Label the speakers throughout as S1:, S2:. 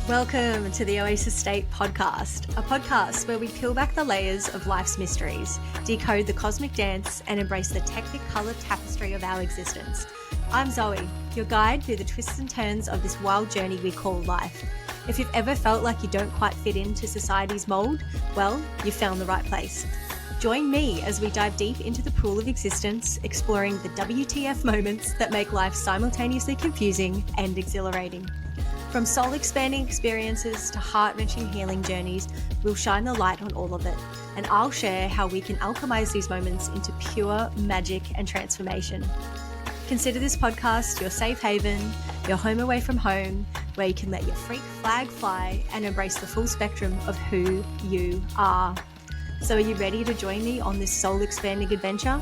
S1: Welcome to the oasis.state podcast, a podcast where we peel back the layers of life's mysteries, decode the cosmic dance, and embrace the technicolor tapestry of our existence. I'm Zoe, your guide through the twists and turns of this wild journey we call life. If you've ever felt like you don't quite fit into society's mold, well, you've found the right place. Join me as we dive deep into the pool of existence, exploring the WTF moments that make life simultaneously confusing and exhilarating. From soul-expanding experiences to heart-wrenching healing journeys, we'll shine the light on all of it, and I'll share how we can alchemize these moments into pure magic and transformation. Consider this podcast your safe haven, your home away from home, where you can let your freak flag fly and embrace the full spectrum of who you are. So are you ready to join me on this soul-expanding adventure?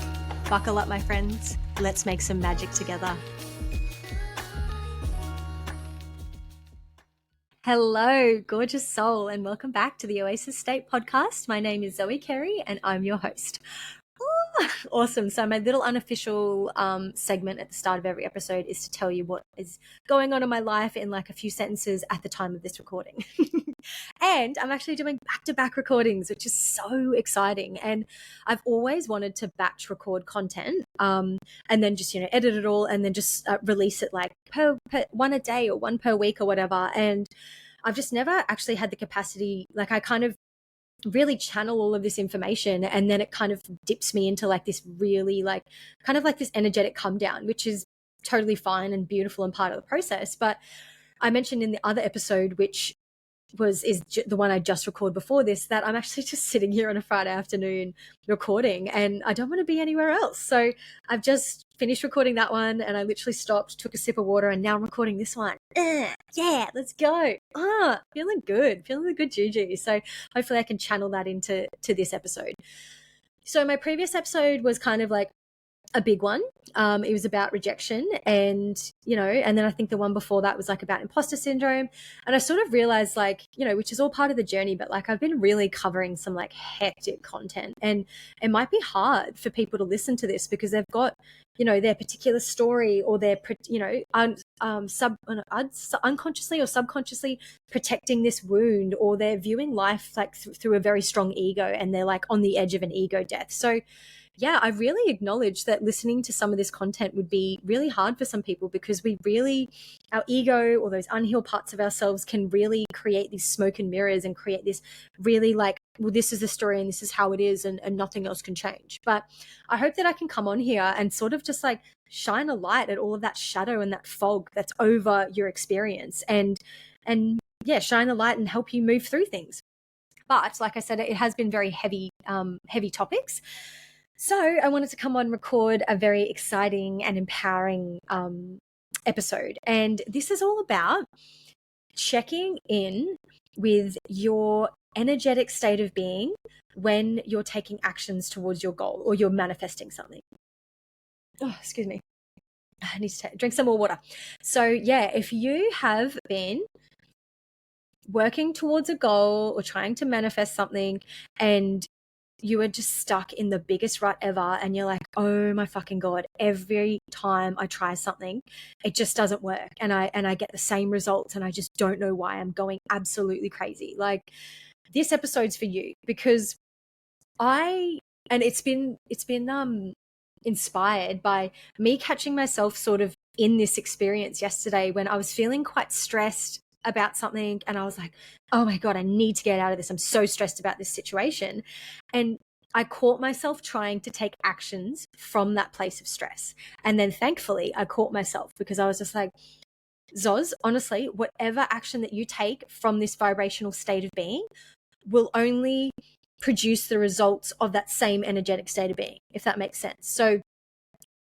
S1: Buckle up, my friends. Let's make some magic together. Hello, gorgeous soul, and welcome back to the oasis.state podcast. My name is Zoe Carey, and I'm your host. Ooh, awesome. So my little unofficial segment at the start of every episode is to tell you what is going on in my life in like a few sentences at the time of this recording. And I'm actually doing back-to-back recordings, which is so exciting. And I've always wanted to batch record content and then just, edit it all and then just release it like per one a day or one per week or whatever. And I've just never actually had the capacity, like I kind of really channel all of this information and then it kind of dips me into like this really like kind of like this energetic come down, which is totally fine and beautiful and part of the process. But I mentioned in the other episode, which is the one I just recorded before this, that I'm actually just sitting here on a Friday afternoon recording and I don't want to be anywhere else. So I've just finished recording that one and I literally stopped, took a sip of water, and now I'm recording this one. Yeah, let's go. Feeling good, feeling the good juju. So hopefully I can channel that into this episode. So my previous episode was kind of like a big one. It was about rejection and then I think the one before that was like about imposter syndrome. And I sort of realized like, which is all part of the journey, but like I've been really covering some like hectic content and it might be hard for people to listen to this because they've got, their particular story or their, unconsciously or subconsciously protecting this wound, or they're viewing life like through a very strong ego and they're like on the edge of an ego death. So yeah, I really acknowledge that listening to some of this content would be really hard for some people because our ego or those unhealed parts of ourselves can really create these smoke and mirrors and create this really like, well, this is the story and this is how it is and nothing else can change. But I hope that I can come on here and sort of just like shine a light at all of that shadow and that fog that's over your experience and yeah, shine a light and help you move through things. But like I said, it has been very heavy topics. So I wanted to come on and record a very exciting and empowering episode. And this is all about checking in with your energetic state of being when you're taking actions towards your goal or you're manifesting something. Oh, excuse me. I need to drink some more water. So yeah, if you have been working towards a goal or trying to manifest something and you are just stuck in the biggest rut ever and you're like, oh my fucking God, every time I try something, it just doesn't work. And I get the same results and I just don't know why. I'm going absolutely crazy. Like this episode's for you because it's been inspired by me catching myself sort of in this experience yesterday when I was feeling quite stressed about something and I was like, oh my God, I need to get out of this. I'm so stressed about this situation. And I caught myself trying to take actions from that place of stress. And then thankfully I caught myself because I was just like, Zoz, honestly, whatever action that you take from this vibrational state of being will only produce the results of that same energetic state of being, if that makes sense. So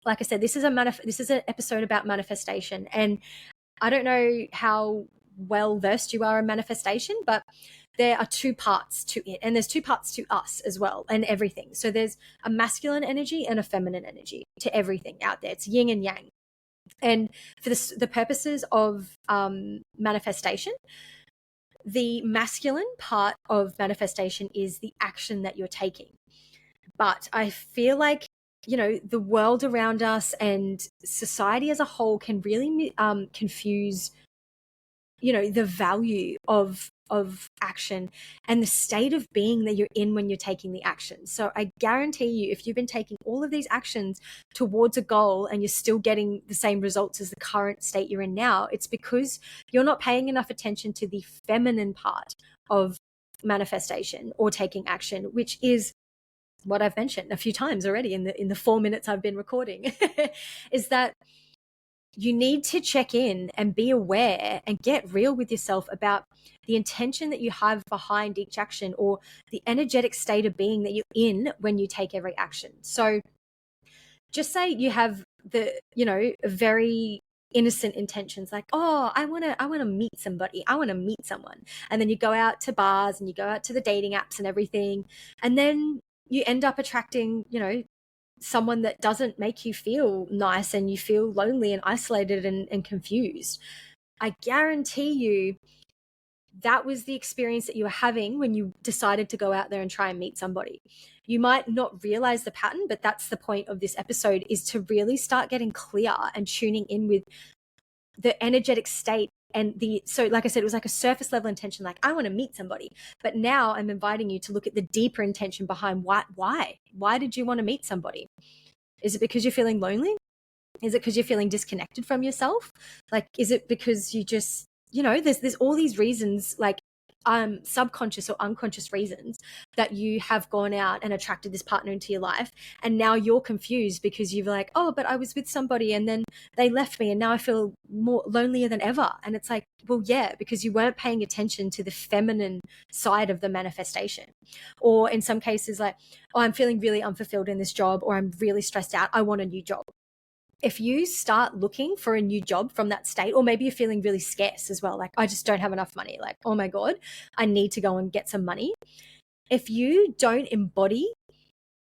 S1: like I said, this is an episode about manifestation. And I don't know how well versed you are in manifestation, but there are two parts to it and there's two parts to us as well and everything. So there's a masculine energy and a feminine energy to everything out there. It's yin and yang. And for the purposes of manifestation, the masculine part of manifestation is the action that you're taking. But I feel like the world around us and society as a whole can really confuse the value of action and the state of being that you're in when you're taking the action. So I guarantee you, if you've been taking all of these actions towards a goal and you're still getting the same results as the current state you're in now, it's because you're not paying enough attention to the feminine part of manifestation or taking action, which is what I've mentioned a few times already in the 4 minutes I've been recording, is that you need to check in and be aware and get real with yourself about the intention that you have behind each action, or the energetic state of being that you're in when you take every action. So just say you have very innocent intentions, like, oh, I want to meet somebody, I want to meet someone. And then you go out to bars and you go out to the dating apps and everything. And then you end up attracting, someone that doesn't make you feel nice, and you feel lonely and isolated and confused. I guarantee you that was the experience that you were having when you decided to go out there and try and meet somebody. You might not realize the pattern, but that's the point of this episode, is to really start getting clear and tuning in with the energetic state. And so like I said, it was like a surface level intention, like, I want to meet somebody. But now I'm inviting you to look at the deeper intention behind why did you want to meet somebody? Is it because you're feeling lonely? Is it because you're feeling disconnected from yourself? Like, is it because you just, there's all these reasons, like subconscious or unconscious reasons that you have gone out and attracted this partner into your life, and now you're confused because you're like, oh, but I was with somebody and then they left me and now I feel more lonelier than ever. And it's like, well, yeah, because you weren't paying attention to the feminine side of the manifestation. Or in some cases, like, oh, I'm feeling really unfulfilled in this job, or I'm really stressed out, I want a new job. If you start looking for a new job from that state, or maybe you're feeling really scarce as well, like, I just don't have enough money, like, oh my God, I need to go and get some money. If you don't embody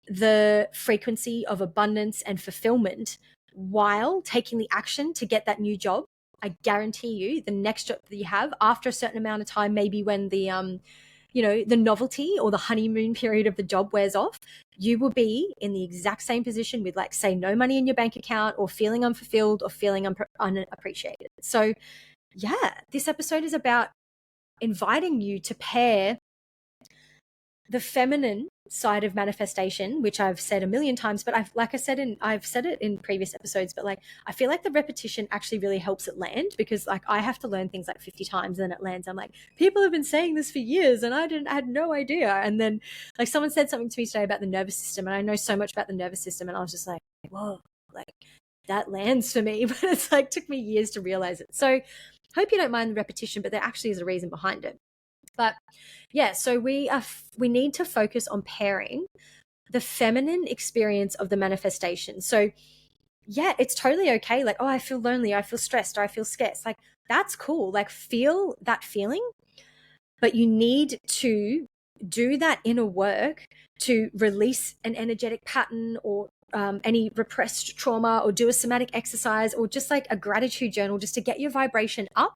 S1: the frequency of abundance and fulfillment while taking the action to get that new job, I guarantee you the next job that you have, after a certain amount of time, maybe when the novelty or the honeymoon period of the job wears off, you will be in the exact same position with, like, say, no money in your bank account, or feeling unfulfilled, or feeling unappreciated. So yeah, this episode is about inviting you to pair the feminine side of manifestation, which I've said a million times, but I've said it in previous episodes, but like, I feel like the repetition actually really helps it land, because like, I have to learn things like 50 times and then it lands. I'm like, people have been saying this for years and I had no idea. And then like, someone said something to me today about the nervous system, and I know so much about the nervous system, and I was just like, whoa, like, that lands for me. But it's like, took me years to realize it. So hope you don't mind the repetition, but there actually is a reason behind it. But yeah, so we need to focus on pairing the feminine experience of the manifestation. So yeah, it's totally okay. Like, oh, I feel lonely, I feel stressed, or I feel scarce. Like, that's cool. Like, feel that feeling, but you need to do that inner work to release an energetic pattern, or any repressed trauma, or do a somatic exercise, or just like a gratitude journal, just to get your vibration up.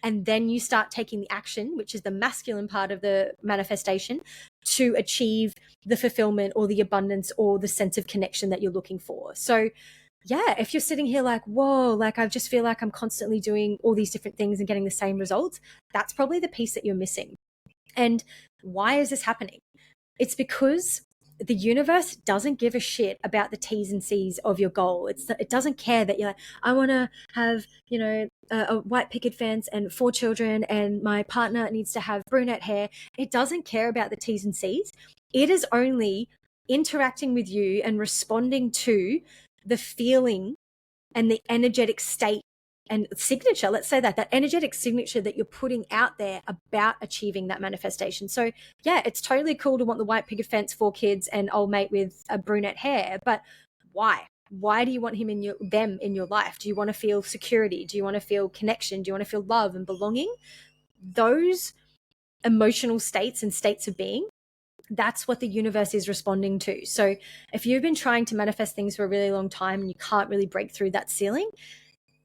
S1: And then you start taking the action, which is the masculine part of the manifestation, to achieve the fulfillment or the abundance or the sense of connection that you're looking for. So yeah, if you're sitting here like, whoa, like, I just feel like I'm constantly doing all these different things and getting the same results, that's probably the piece that you're missing. And why is this happening? It's because the universe doesn't give a shit about the T's and C's of your goal. It doesn't care that you're like, I want to have, a white picket fence and 4 children, and my partner needs to have brunette hair. It doesn't care about the T's and C's. It is only interacting with you and responding to the feeling and the energetic state and signature, let's say that energetic signature that you're putting out there about achieving that manifestation. So yeah, it's totally cool to want the white picket fence, 4 kids, and old mate with a brunette hair, but why do you want them in your life? Do you want to feel security? Do you want to feel connection? Do you want to feel love and belonging? Those emotional states and states of being, that's what the universe is responding to. So if you've been trying to manifest things for a really long time and you can't really break through that ceiling,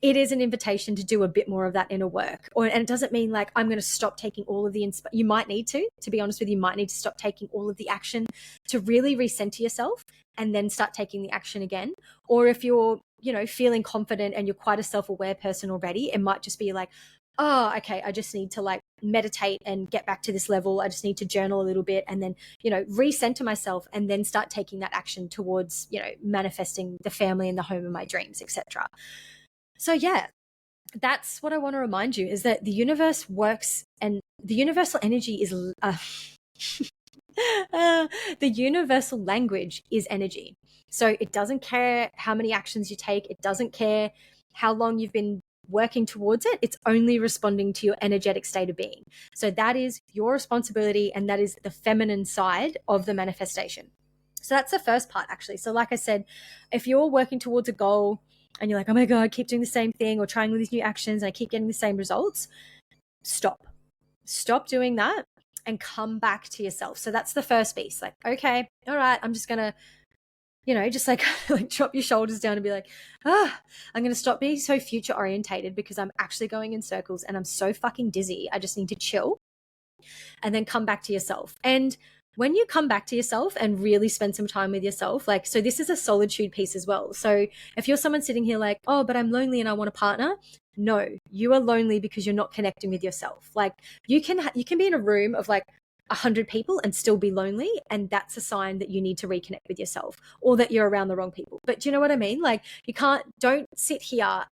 S1: it is an invitation to do a bit more of that inner work. And it doesn't mean like, I'm going to stop taking all of the you might need to be honest with you, might need to stop taking all of the action to really recenter yourself and then start taking the action again. Or if you're, feeling confident and you're quite a self-aware person already, it might just be like, oh, okay, I just need to like meditate and get back to this level. I just need to journal a little bit and then, recenter myself and then start taking that action towards, manifesting the family and the home of my dreams, etc. So yeah, that's what I want to remind you, is that the universe works, and the universal energy is the universal language is energy. So it doesn't care how many actions you take. It doesn't care how long you've been working towards it. It's only responding to your energetic state of being. So that is your responsibility, and that is the feminine side of the manifestation. So that's the first part, actually. So like I said, if you're working towards a goal and you're like, oh my God, I keep doing the same thing or trying all these new actions and I keep getting the same results, stop doing that and come back to yourself. So that's the first piece. Like, okay, all right, I'm just gonna, just like, like drop your shoulders down and be like, I'm gonna stop being so future orientated because I'm actually going in circles and I'm so fucking dizzy. I just need to chill, and then come back to yourself. And when you come back to yourself and really spend some time with yourself, like, so this is a solitude piece as well. So if you're someone sitting here like, oh, but I'm lonely and I want a partner, no, you are lonely because you're not connecting with yourself. Like you can be in a room of like 100 people and still be lonely, and that's a sign that you need to reconnect with yourself, or that you're around the wrong people. But do you know what I mean? Like don't sit here.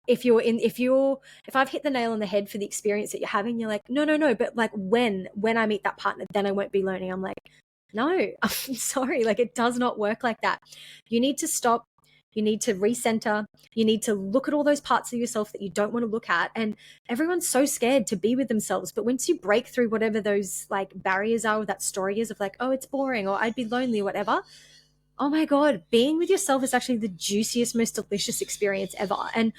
S1: If I've hit the nail on the head for the experience that you're having, you're like, no, but like when I meet that partner, then I won't be lonely. I'm like, no, I'm sorry. Like it does not work like that. You need to stop. You need to recenter. You need to look at all those parts of yourself that you don't want to look at. And everyone's so scared to be with themselves. But once you break through whatever those like barriers are, or that story is of like, oh, it's boring, or I'd be lonely, or whatever. Oh my God, being with yourself is actually the juiciest, most delicious experience ever. And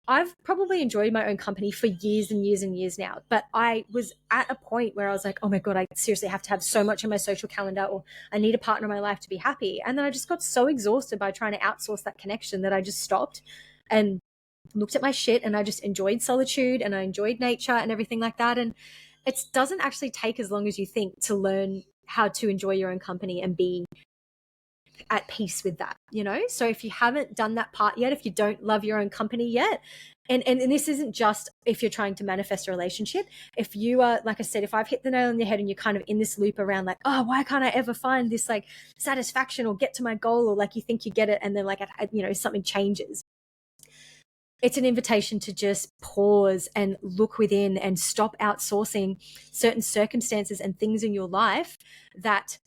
S1: I've probably enjoyed my own company for years and years and years now, but I was at a point where I was like, oh my God, I seriously have to have so much on my social calendar, or I need a partner in my life to be happy. And then I just got so exhausted by trying to outsource that connection that I just stopped and looked at my shit, and I just enjoyed solitude and I enjoyed nature and everything like that. And it doesn't actually take as long as you think to learn how to enjoy your own company and be at peace with that, So if you haven't done that part yet, if you don't love your own company yet, and this isn't just if you're trying to manifest a relationship, if you are, like I said, if I've hit the nail on the head and you're kind of in this loop around like, oh, why can't I ever find this like satisfaction or get to my goal, or like you think you get it and then like, something changes. It's an invitation to just pause and look within and stop outsourcing certain circumstances and things in your life that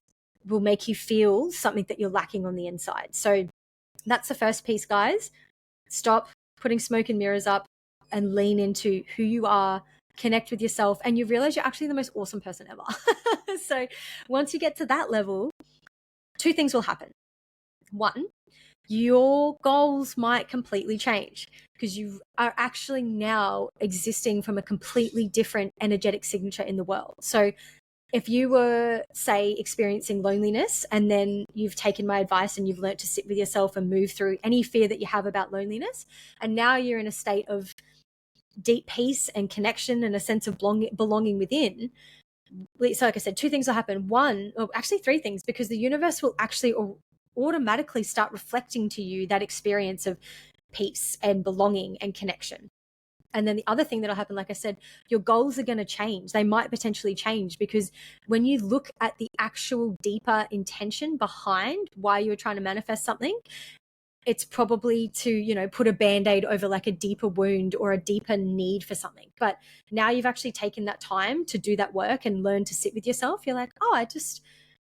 S1: will make you feel something that you're lacking on the inside. So that's the first piece, guys. Stop putting smoke and mirrors up and lean into who you are, connect with yourself, and you realize you're actually the most awesome person ever. So once you get to that level, two things will happen. One, your goals might completely change because you are actually now existing from a completely different energetic signature in the world. So if you were, say, experiencing loneliness, and then you've taken my advice and you've learned to sit with yourself and move through any fear that you have about loneliness, and now you're in a state of deep peace and connection and a sense of belonging within. So like I said, two things will happen. One, or actually three things, because the universe will actually automatically start reflecting to you that experience of peace and belonging and connection. And then the other thing that'll happen, like I said, your goals are going to change. They might potentially change, because when you look at the actual deeper intention behind why you're trying to manifest something, it's probably to, put a Band-Aid over like a deeper wound or a deeper need for something. But now you've actually taken that time to do that work and learn to sit with yourself. You're like, oh,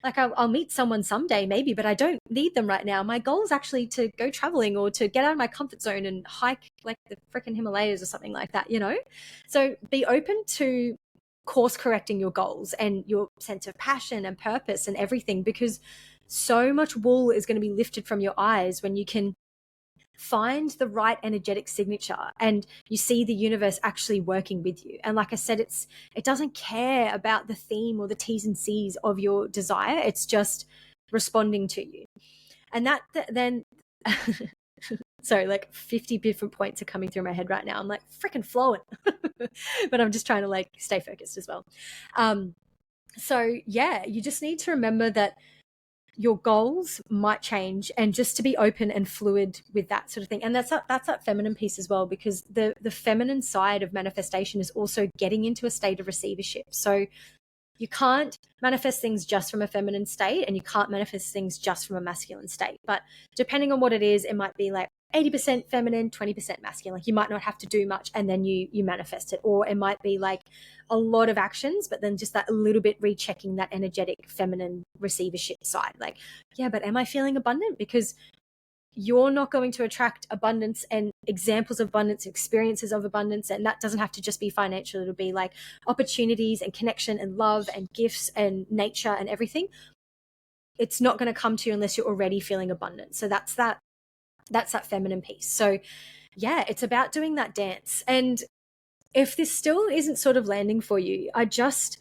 S1: I'll meet someone someday maybe, but I don't need them right now. My goal is actually to go traveling or to get out of my comfort zone and hike like the freaking Himalayas or something like that, So be open to course correcting your goals and your sense of passion and purpose and everything, because so much wool is going to be lifted from your eyes when you can find the right energetic signature and you see the universe actually working with you. And like I said, it doesn't care about the theme or the T's and C's of your desire. It's just responding to you. And that then sorry, like 50 different points are coming through my head right now. I'm like freaking flowing. But I'm just trying to like stay focused as well. So yeah, you just need to remember that your goals might change, and just to be open and fluid with that sort of thing. And that's that feminine piece as well, because the feminine side of manifestation is also getting into a state of receivership. So you can't manifest things just from a feminine state, and you can't manifest things just from a masculine state. But depending on what it is, it might be like 80% feminine, 20% masculine. Like you might not have to do much and then you manifest it. Or it might be like a lot of actions, but then just that a little bit rechecking that energetic feminine receivership side. Like, yeah, but am I feeling abundant? Because you're not going to attract abundance and examples of abundance, experiences of abundance. And that doesn't have to just be financial. It'll be like opportunities and connection and love and gifts and nature and everything. It's not going to come to you unless you're already feeling abundant. So that's that feminine piece. So yeah, it's about doing that dance. And if this still isn't sort of landing for you, I just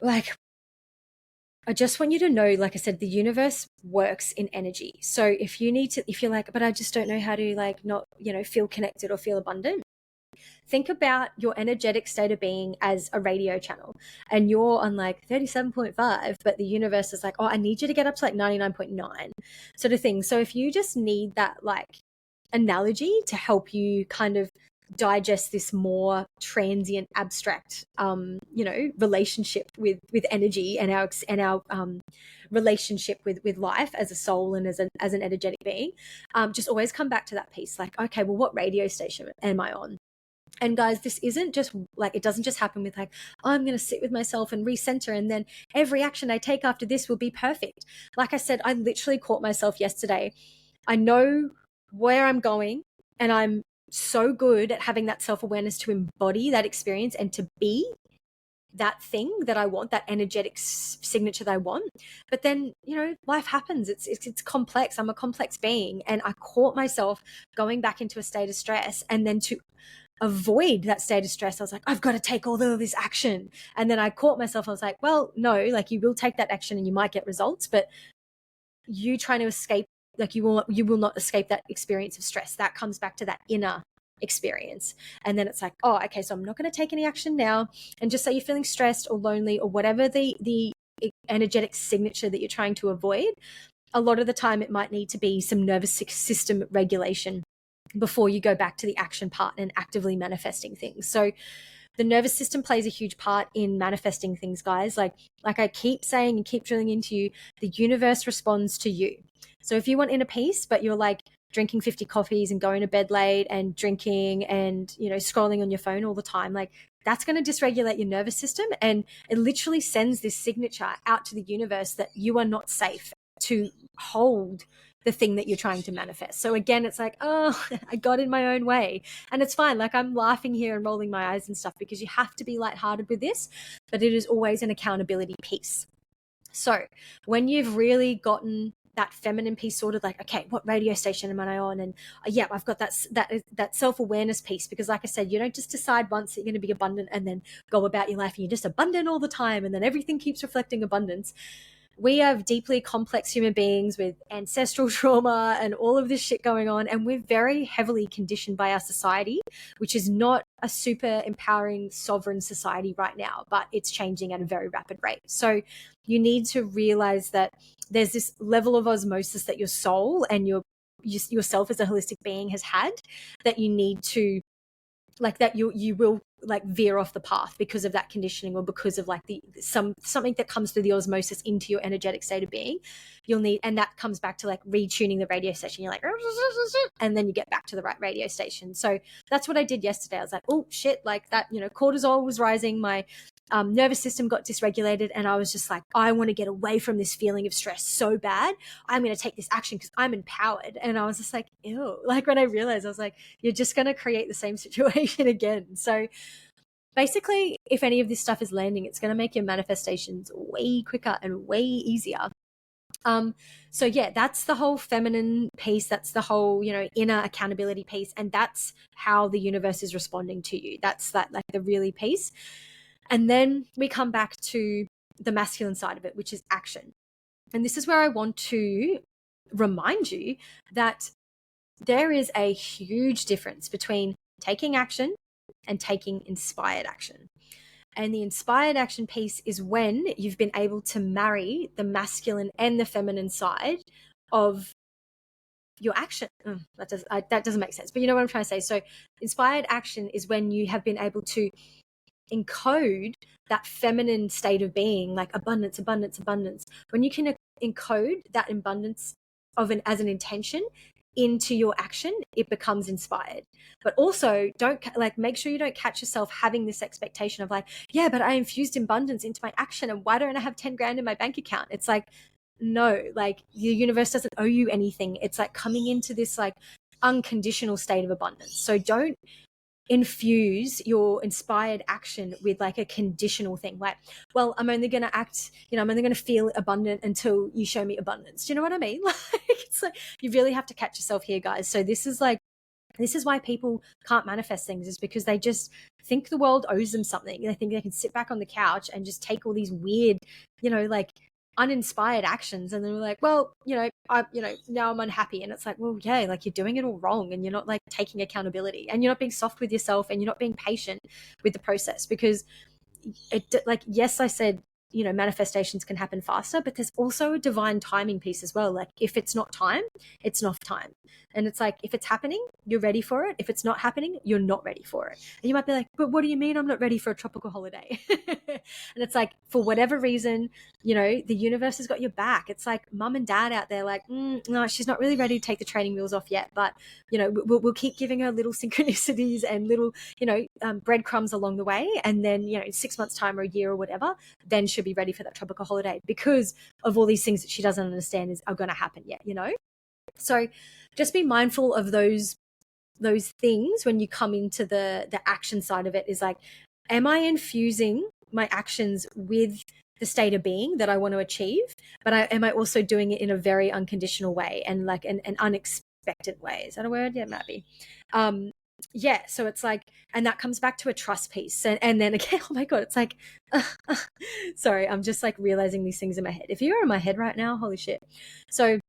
S1: want you to know, like I said, the universe works in energy. So if you're like, but I just don't know how to like not, feel connected or feel abundant. Think about your energetic state of being as a radio channel, and you're on like 37.5, but the universe is like, oh, I need you to get up to like 99.9 sort of thing. So if you just need that like analogy to help you kind of digest this more transient, abstract, relationship with energy and our relationship with life as a soul and as an energetic being, just always come back to that piece. Like, okay, well, what radio station am I on? And guys, this isn't just like, it doesn't just happen with like, oh, I'm going to sit with myself and recenter, and then every action I take after this will be perfect. Like I said, I literally caught myself yesterday. I know where I'm going, and I'm so good at having that self-awareness to embody that experience and to be that thing that I want, that energetic signature that I want. But then, life happens. It's complex. I'm a complex being. And I caught myself going back into a state of stress, and then to avoid that state of stress, I was like, I've got to take all of this action. And then I caught myself, I was like, well, no, like you will take that action and you might get results, but you trying to escape, like you will not escape that experience of stress. That comes back to that inner experience. And then it's like, oh, okay, so I'm not going to take any action now. And just say you're feeling stressed or lonely or whatever the energetic signature that you're trying to avoid, a lot of the time it might need to be some nervous system regulation before you go back to the action part and actively manifesting things. So the nervous system plays a huge part in manifesting things, guys. Like I keep saying and keep drilling into you, the universe responds to you. So if you want inner peace, but you're like drinking 50 coffees and going to bed late and drinking and, scrolling on your phone all the time, like that's going to dysregulate your nervous system. And it literally sends this signature out to the universe that you are not safe to hold the thing that you're trying to manifest. So again, it's like, oh, I got in my own way. And it's fine. Like I'm laughing here and rolling my eyes and stuff, because you have to be lighthearted with this, but it is always an accountability piece. So when you've really gotten that feminine piece sorted, like, okay, what radio station am I on? And yeah, I've got that self-awareness piece, because like I said, you don't just decide once that you're going to be abundant and then go about your life and you're just abundant all the time and then everything keeps reflecting abundance. We are deeply complex human beings with ancestral trauma and all of this shit going on. And we're very heavily conditioned by our society, which is not a super empowering, sovereign society right now, but it's changing at a very rapid rate. So you need to realize that there's this level of osmosis that your soul and yourself as a holistic being has had, that you need to, like, that you will like veer off the path because of that conditioning, or because of like something that comes through the osmosis into your energetic state of being. You'll need, and that comes back to like retuning the radio station. You're like, and then you get back to the right radio station. So that's what I did yesterday. I was like, oh shit, like that, cortisol was rising, my nervous system got dysregulated, and I was just like, I want to get away from this feeling of stress so bad. I'm going to take this action because I'm empowered. And I was just like, ew. Like when I realized, I was like, you're just going to create the same situation again. So basically, if any of this stuff is landing, it's going to make your manifestations way quicker and way easier. So yeah, that's the whole feminine piece. That's the whole, inner accountability piece. And that's how the universe is responding to you. That's that, like the really piece. And then we come back to the masculine side of it, which is action. And this is where I want to remind you that there is a huge difference between taking action and taking inspired action. And the inspired action piece is when you've been able to marry the masculine and the feminine side of your action. That doesn't make sense, but you know what I'm trying to say. So inspired action is when you have been able to encode that feminine state of being, like abundance, abundance, abundance. When you can encode that abundance as an intention into your action, it becomes inspired. But also don't make sure you don't catch yourself having this expectation of like, yeah, but I infused abundance into my action, and why don't I have 10 grand in my bank account? It's like, no, like the universe doesn't owe you anything. It's like coming into this like unconditional state of abundance. So don't infuse your inspired action with like a conditional thing, like, well, I'm only going to act, I'm only going to feel abundant until you show me abundance. Do you know what I mean? Like, it's like you really have to catch yourself here, guys. So this is why people can't manifest things, is because they just think the world owes them something. They think they can sit back on the couch and just take all these weird, like uninspired actions, and they're like, well, now I'm unhappy. And it's like, well, yeah, like you're doing it all wrong, and you're not like taking accountability, and you're not being soft with yourself, and you're not being patient with the process. Because yes, I said, manifestations can happen faster, but there's also a divine timing piece as well. Like if it's not time, it's not time. And it's like, if it's happening, you're ready for it. If it's not happening, you're not ready for it. And you might be like, but what do you mean I'm not ready for a tropical holiday? And it's like, for whatever reason, the universe has got your back. It's like mum and dad out there like, no, she's not really ready to take the training wheels off yet, but we'll keep giving her little synchronicities and little breadcrumbs along the way, and then in 6 months time or a year or whatever, then she'll be ready for that tropical holiday, because of all these things that she doesn't understand are going to happen yet. So just be mindful of those things when you come into the action side of it. Is like, am I infusing my actions with the state of being that I want to achieve, but am I also doing it in a very unconditional way and like an unexpected way? Is that a word? Yeah, it might be. Yeah, so it's like, and that comes back to a trust piece, and then again, oh my god, it's like sorry, I'm just like realizing these things in my head. If you're in my head right now, holy shit. So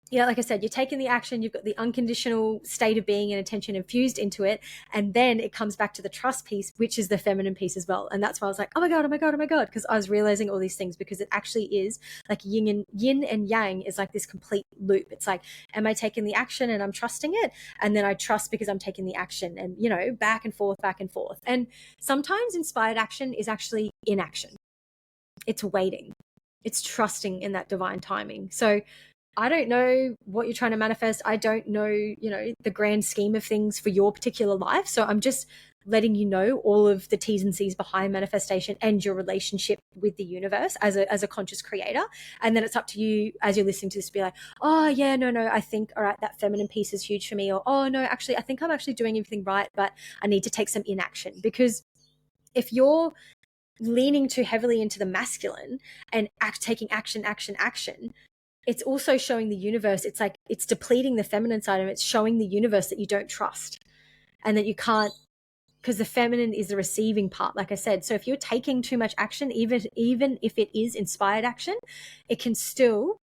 S1: like I said, you're taking the action, you've got the unconditional state of being and attention infused into it, and then it comes back to the trust piece, which is the feminine piece as well. And that's why I was like, oh my god, because I was realizing all these things, because it actually is like yin and yang is like this complete loop. It's like, am I taking the action and I'm trusting it, and then I trust because I'm taking the action, and back and forth. And sometimes inspired action is actually inaction. It's waiting, it's trusting in that divine timing. So I don't know what you're trying to manifest. I don't know, the grand scheme of things for your particular life. So I'm just letting you know all of the T's and C's behind manifestation and your relationship with the universe as a conscious creator. And then it's up to you as you're listening to this to be like, oh yeah, no, I think, all right, that feminine piece is huge for me. Or, oh no, actually, I think I'm actually doing everything right, but I need to take some inaction. Because if you're leaning too heavily into the masculine and taking action, it's also showing the universe, it's like it's depleting the feminine side of it. It's showing the universe that you don't trust and that you can't, because the feminine is the receiving part, like I said. So if you're taking too much action, even if it is inspired action, it can still,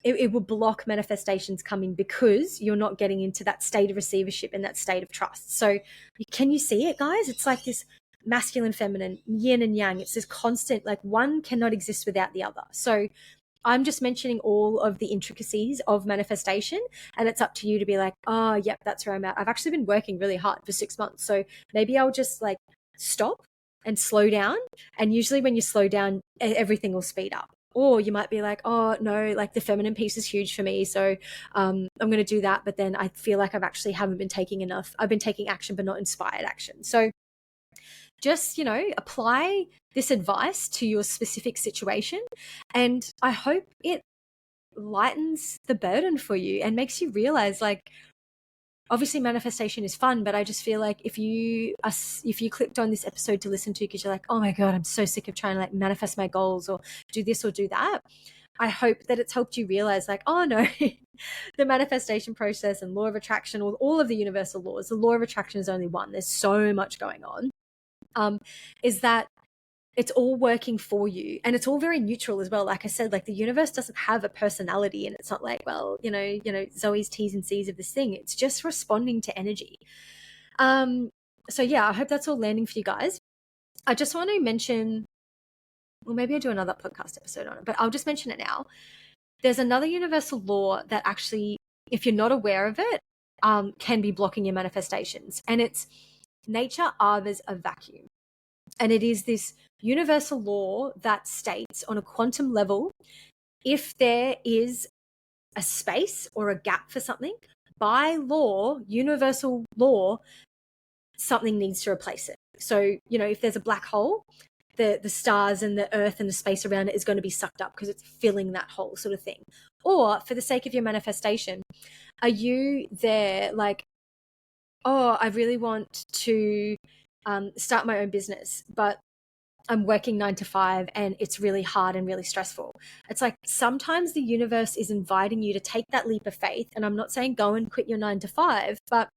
S1: it will block manifestations coming, because you're not getting into that state of receivership and that state of trust. So can you see it, guys? It's like this masculine, feminine, yin and yang. It's this constant, like one cannot exist without the other. So I'm just mentioning all of the intricacies of manifestation, and it's up to you to be like, oh, yep, that's where I'm at. I've actually been working really hard for 6 months. So maybe I'll just like stop and slow down. And usually when you slow down, everything will speed up. Or you might be like, oh no, like the feminine piece is huge for me, so I'm going to do that. But then I feel like haven't been taking enough. I've been taking action, but not inspired action. So just, apply this advice to your specific situation. And I hope it lightens the burden for you and makes you realize, like, obviously manifestation is fun, but I just feel like if you clicked on this episode to listen to because you're like, oh my God, I'm so sick of trying to like manifest my goals or do this or do that, I hope that it's helped you realize like, oh no, the manifestation process and law of attraction, or all of the universal laws, the law of attraction is only one. There's so much going on. Is that it's all working for you, and it's all very neutral as well. Like I said, like the universe doesn't have a personality, and it's not like, well, Zoe's T's and C's of this thing. It's just responding to energy. So yeah, I hope that's all landing for you guys. I just want to mention, well, maybe I'll do another podcast episode on it, but I'll just mention it now. There's another universal law that actually, if you're not aware of it, can be blocking your manifestations. And it's nature arbors a vacuum. And it is this universal law that states on a quantum level, if there is a space or a gap for something, by law, universal law, something needs to replace it. So, if there's a black hole, the stars and the earth and the space around it is going to be sucked up because it's filling that hole, sort of thing. Or for the sake of your manifestation, are you there like, oh, I really want to start my own business, but I'm working 9 to 5 and it's really hard and really stressful. It's like sometimes the universe is inviting you to take that leap of faith. And I'm not saying go and quit your 9 to 5, but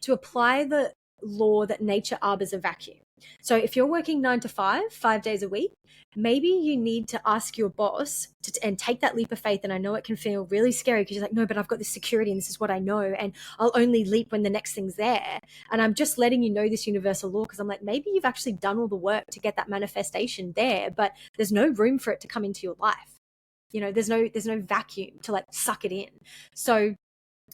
S1: to apply the law that nature arbors a vacuum. So if you're working 9 to 5, 5 days a week, maybe you need to ask your boss and take that leap of faith. And I know it can feel really scary because you're like, no, but I've got this security and this is what I know. And I'll only leap when the next thing's there. And I'm just letting you know this universal law because I'm like, maybe you've actually done all the work to get that manifestation there, but there's no room for it to come into your life. There's no vacuum to like suck it in. So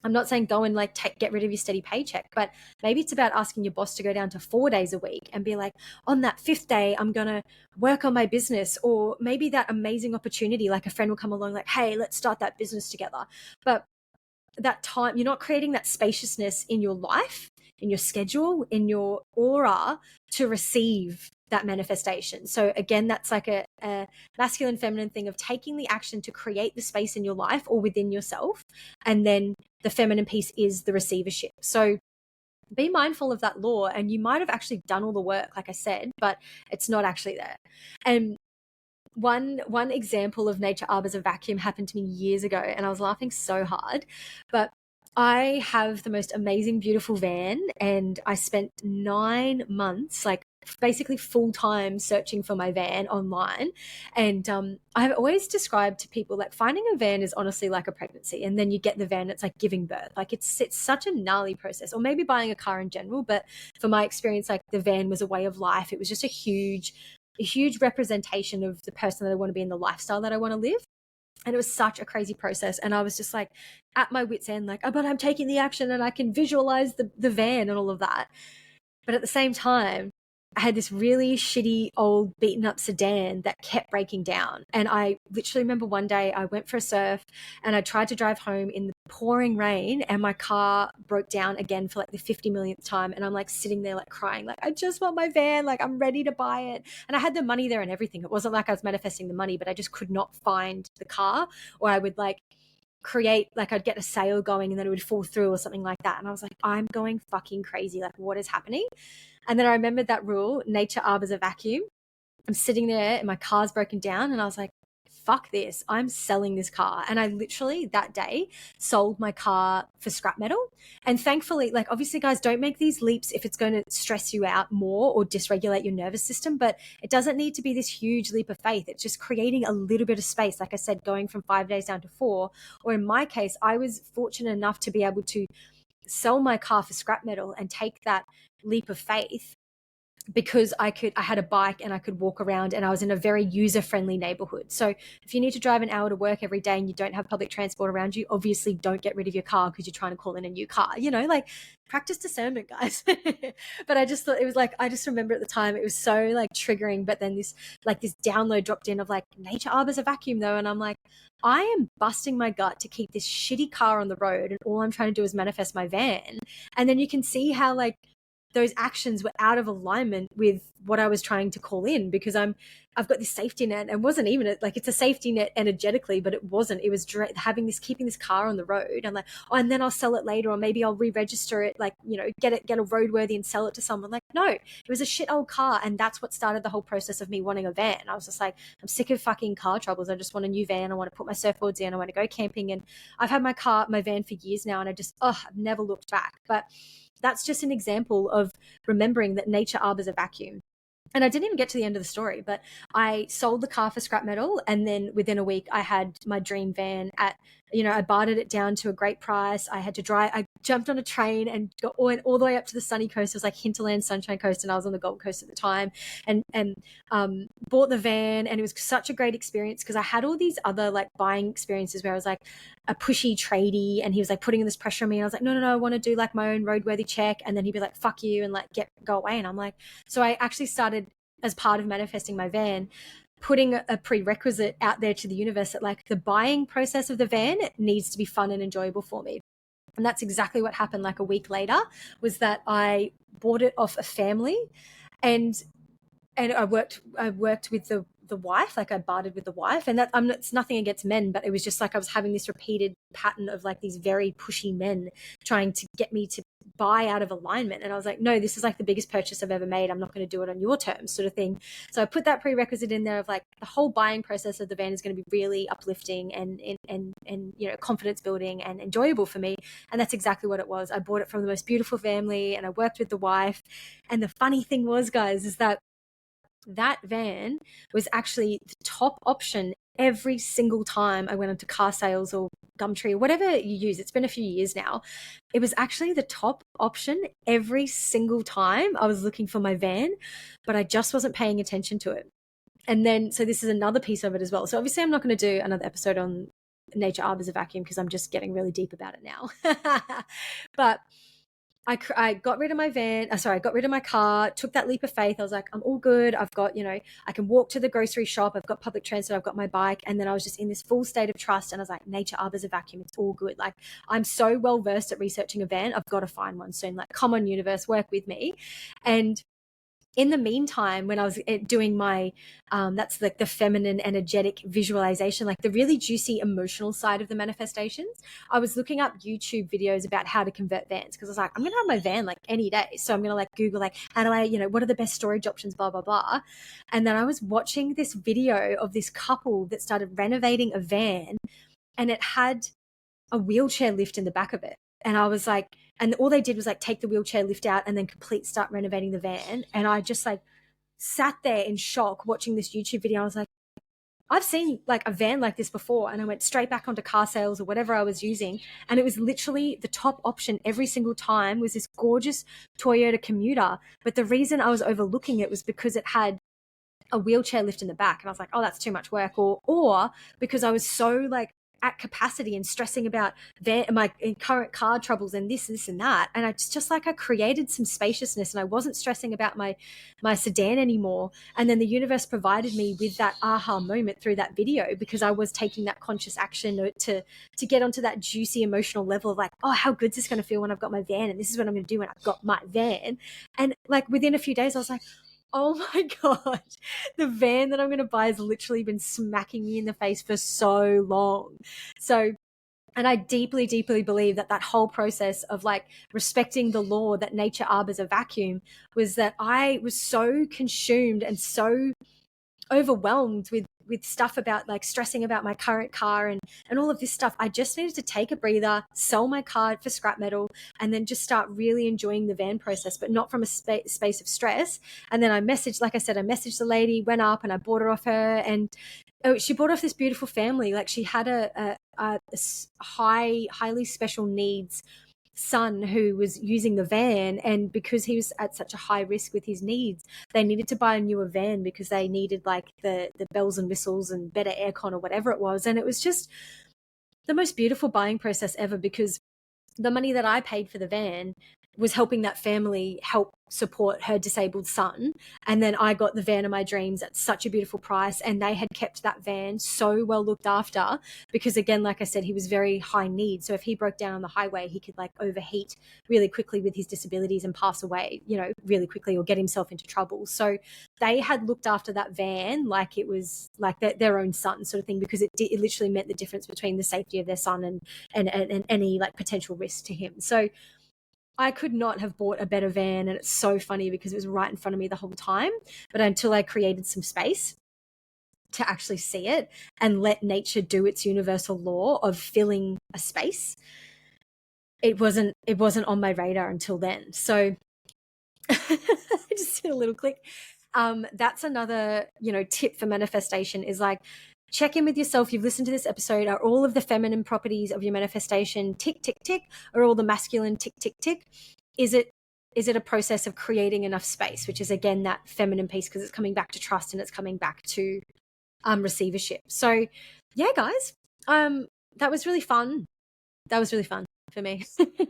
S1: I'm not saying go and like get rid of your steady paycheck, but maybe it's about asking your boss to go down to 4 days a week and be like, on that 5th day, I'm going to work on my business. Or maybe that amazing opportunity, like a friend will come along like, hey, let's start that business together. But that time, you're not creating that spaciousness in your life, in your schedule, in your aura to receive that manifestation. So again, that's like a masculine feminine thing of taking the action to create the space in your life or within yourself. And then the feminine piece is the receivership. So be mindful of that law, and you might have actually done all the work, like I said, but it's not actually there. And one example of nature arbors a vacuum happened to me years ago, and I was laughing so hard. But I have the most amazing, beautiful van, and I spent 9 months, like basically full time, searching for my van online. And I've always described to people like finding a van is honestly like a pregnancy, and then you get the van, it's like giving birth. Like it's such a gnarly process, or maybe buying a car in general. But for my experience, like the van was a way of life. It was just a huge representation of the person that I want to be and the lifestyle that I want to live. And it was such a crazy process. And I was just like at my wit's end, like, oh, but I'm taking the action and I can visualize the van and all of that. But at the same time, I had this really shitty old beaten up sedan that kept breaking down. And I literally remember one day I went for a surf and I tried to drive home in the pouring rain, and my car broke down again for like the 50 millionth time. And I'm like sitting there like crying, like, I just want my van, like I'm ready to buy it. And I had the money there and everything. It wasn't like I was manifesting the money, but I just could not find the car. Or I would like create, like I'd get a sale going and then it would fall through or something like that. And I was like, I'm going fucking crazy. Like, what is happening? And then I remembered that rule, nature arbors a vacuum. I'm sitting there and my car's broken down, and I was like, fuck this, I'm selling this car. And I literally that day sold my car for scrap metal. And thankfully, like obviously guys, don't make these leaps if it's going to stress you out more or dysregulate your nervous system, but it doesn't need to be this huge leap of faith. It's just creating a little bit of space. Like I said, going from 5 days down to 4, or in my case, I was fortunate enough to be able to sell my car for scrap metal and take that leap of faith because I had a bike and I could walk around, and I was in a very user-friendly neighborhood. So if you need to drive an hour to work every day and you don't have public transport around you, obviously don't get rid of your car because you're trying to call in a new car, like practice discernment, guys. But I just thought it was like, I just remember at the time it was so like triggering, but then this download dropped in of like, nature arbors a vacuum though. And I'm like, I am busting my gut to keep this shitty car on the road, and all I'm trying to do is manifest my van. And then you can see how like those actions were out of alignment with what I was trying to call in, because I've got this safety net, and wasn't even like, it's a safety net energetically, but it wasn't. It was keeping this car on the road. I'm like, oh, and then I'll sell it later, or maybe I'll re-register it, like, get a roadworthy and sell it to someone. Like, no, it was a shit old car. And that's what started the whole process of me wanting a van. I was just like, I'm sick of fucking car troubles. I just want a new van. I want to put my surfboards in. I want to go camping. And I've had my van for years now, and I've never looked back. But that's just an example of remembering that nature arbors a vacuum. And I didn't even get to the end of the story, but I sold the car for scrap metal. And then within a week, I had my dream van at I bartered it down to a great price. I jumped on a train and went all the way up to the sunny coast. It was like Hinterland, Sunshine Coast, and I was on the Gold Coast at the time, and bought the van, and it was such a great experience because I had all these other like buying experiences where I was like a pushy tradie, and he was like putting this pressure on me. And I was like, no, I want to do like my own roadworthy check, and then he'd be like, fuck you, and like go away. And I'm like, so I actually started, as part of manifesting my van, putting a prerequisite out there to the universe that like the buying process of the van needs to be fun and enjoyable for me. And that's exactly what happened. Like a week later was that I bought it off a family, and I worked with the wife, like I bartered with the wife, and that it's nothing against men, but it was just like I was having this repeated pattern of like these very pushy men trying to get me to buy out of alignment. And I was like, no, this is like the biggest purchase I've ever made. I'm not going to do it on your terms, sort of thing. So I put that prerequisite in there of like the whole buying process of the van is going to be really uplifting and confidence building and enjoyable for me. And that's exactly what it was. I bought it from the most beautiful family, and I worked with the wife. And the funny thing was, guys, is that van was actually the top option every single time I went onto car sales or Gumtree or whatever you use. It's been a few years now. It was actually the top option every single time I was looking for my van, but I just wasn't paying attention to it. And then, so this is another piece of it as well. So obviously I'm not going to do another episode on nature arbors a vacuum because I'm just getting really deep about it now. But I got rid of my van. I got rid of my car, took that leap of faith. I was like, I'm all good. I've got, I can walk to the grocery shop. I've got public transit. I've got my bike. And then I was just in this full state of trust. And I was like, nature arbors a vacuum. It's all good. Like, I'm so well versed at researching a van. I've got to find one soon. Like, come on, universe, work with me. And in the meantime, when I was doing my, that's like the feminine energetic visualization, like the really juicy emotional side of the manifestations, I was looking up YouTube videos about how to convert vans because I was like, I'm going to have my van like any day. So I'm going to like Google like, how do I, what are the best storage options, blah, blah, blah. And then I was watching this video of this couple that started renovating a van, and it had a wheelchair lift in the back of it. And I was like, and all they did was like take the wheelchair lift out and then start renovating the van. And I just like sat there in shock watching this YouTube video. I was like, I've seen like a van like this before. And I went straight back onto car sales or whatever I was using. And it was literally the top option every single time was this gorgeous Toyota Commuter. But the reason I was overlooking it was because it had a wheelchair lift in the back. And I was like, oh, that's too much work. Or because I was so like at capacity and stressing about my current car troubles and this and that. And I just like, I created some spaciousness and I wasn't stressing about my sedan anymore. And then the universe provided me with that aha moment through that video because I was taking that conscious action to get onto that juicy emotional level of like, oh, how good is this going to feel when I've got my van, and this is what I'm going to do when I've got my van. And like within a few days I was like, oh my God, the van that I'm going to buy has literally been smacking me in the face for so long. So, and I deeply, deeply believe that whole process of like respecting the law that nature arbors a vacuum was that I was so consumed and so overwhelmed with stuff about like stressing about my current car and all of this stuff. I just needed to take a breather, sell my car for scrap metal, and then just start really enjoying the van process, but not from a space of stress. And then I messaged the lady, went up and I bought her off her, and she bought off this beautiful family. Like she had a highly special needs son who was using the van, and because he was at such a high risk with his needs, they needed to buy a newer van because they needed like the bells and whistles and better aircon or whatever it was. And it was just the most beautiful buying process ever because the money that I paid for the van was helping that family help support her disabled son. And then I got the van of my dreams at such a beautiful price, and they had kept that van so well looked after because, again, like I said, he was very high need. So if he broke down on the highway, he could like overheat really quickly with his disabilities and pass away, really quickly, or get himself into trouble. So they had looked after that van like it was like their own son, sort of thing, because it literally meant the difference between the safety of their son and any like potential risk to him. So I could not have bought a better van, and it's so funny because it was right in front of me the whole time. But until I created some space to actually see it and let nature do its universal law of filling a space, it wasn't on my radar until then. So I just did a little click. That's another, tip for manifestation is like check in with yourself. You've listened to this episode. Are all of the feminine properties of your manifestation tick, tick, tick? Or all the masculine tick, tick, tick? Is it a process of creating enough space, which is, again, that feminine piece, because it's coming back to trust and it's coming back to receivership. So yeah, guys, that was really fun. That was really fun for me.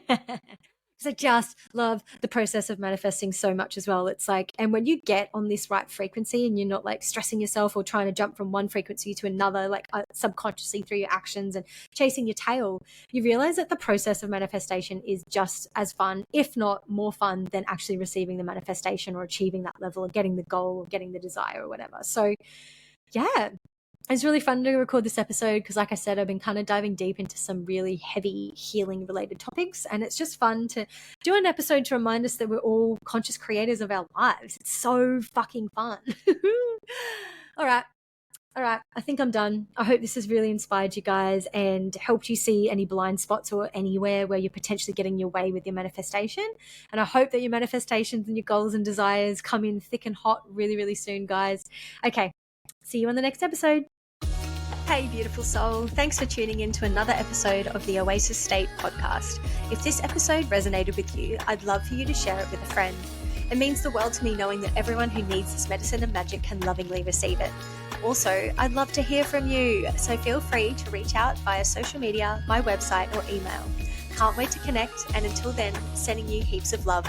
S1: Because I just love the process of manifesting so much as well. It's like, and when you get on this right frequency and you're not like stressing yourself or trying to jump from one frequency to another, like subconsciously through your actions and chasing your tail, you realize that the process of manifestation is just as fun, if not more fun, than actually receiving the manifestation or achieving that level or getting the goal or getting the desire or whatever. So yeah, it's really fun to record this episode because, like I said, I've been kind of diving deep into some really heavy healing related topics, and it's just fun to do an episode to remind us that we're all conscious creators of our lives. It's so fucking fun. All right. I think I'm done. I hope this has really inspired you guys and helped you see any blind spots or anywhere where you're potentially getting your way with your manifestation. And I hope that your manifestations and your goals and desires come in thick and hot really, really soon, guys. Okay. See you on the next episode. Hey, beautiful soul. Thanks for tuning in to another episode of the Oasis.state podcast. If this episode resonated with you, I'd love for you to share it with a friend. It means the world to me knowing that everyone who needs this medicine and magic can lovingly receive it. Also, I'd love to hear from you, so feel free to reach out via social media, my website, or email. Can't wait to connect, and until then, sending you heaps of love.